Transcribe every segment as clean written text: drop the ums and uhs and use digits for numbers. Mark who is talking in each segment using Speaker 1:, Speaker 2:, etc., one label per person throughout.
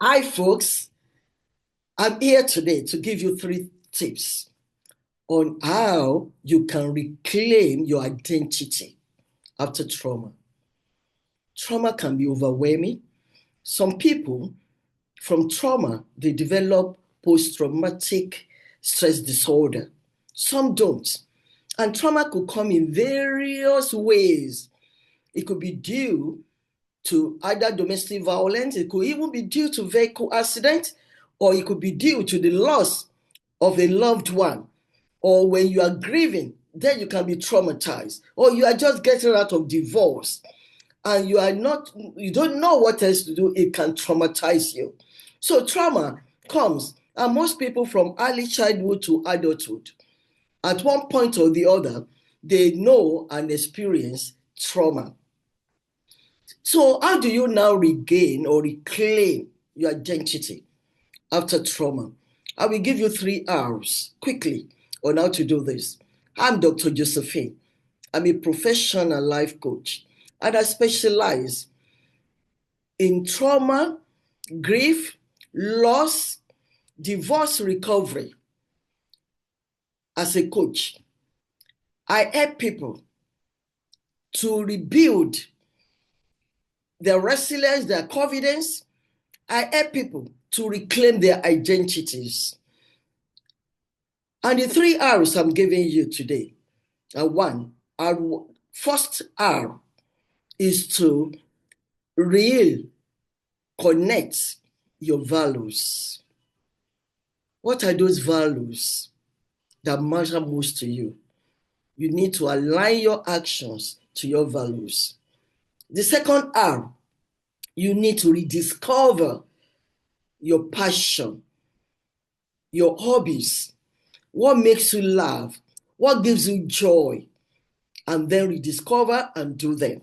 Speaker 1: Hi, folks. I'm here today to give you 3 tips on how you can reclaim your identity after trauma. Trauma can be overwhelming. Some people from trauma, they develop post-traumatic stress disorder. Some don't. And trauma could come in various ways. It could be due to either domestic violence, it could even be due to vehicle accident, or it could be due to the loss of a loved one, or when you are grieving, then you can be traumatized, or you are just getting out of divorce and you don't know what else to do, it can traumatize you. So trauma comes, and most people from early childhood to adulthood, at one point or the other, they know and experience trauma. So, how do you now regain or reclaim your identity after trauma? I will give you 3 hours quickly on how to do this. I'm Dr. Josephine. I'm a professional life coach, and I specialize in trauma, grief, loss, divorce recovery as a coach. I help people to rebuild their resilience, their confidence. I help people to reclaim their identities. And the 3 R's I'm giving you today are one, our first R is to real connect your values. What are those values that matter most to you? You need to align your actions to your values. The second R, you need to rediscover your passion, your hobbies, what makes you laugh, what gives you joy, and then rediscover and do them.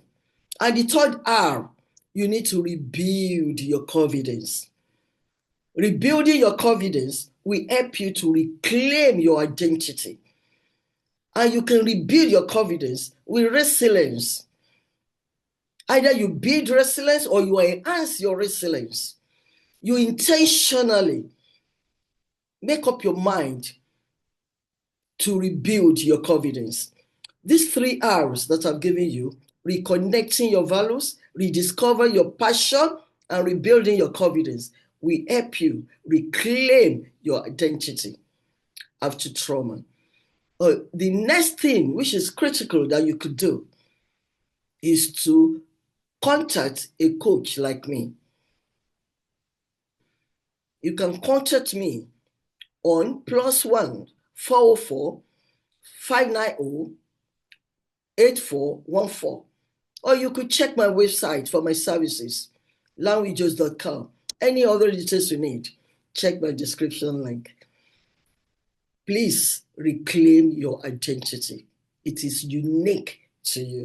Speaker 1: And the third R, you need to rebuild your confidence. Rebuilding your confidence will help you to reclaim your identity. And you can rebuild your confidence with resilience. Either you build resilience or you enhance your resilience. You intentionally make up your mind to rebuild your confidence. These 3 R's that I've given you, reconnecting your values, rediscover your passion, and rebuilding your confidence, will help you reclaim your identity after trauma. The next thing, which is critical that you could do, is to contact a coach like me. You can contact me on +1 404 590 8414. Or you could check my website for my services, languages.com. Any other details you need, check my description link. Please reclaim your identity. It is unique to you.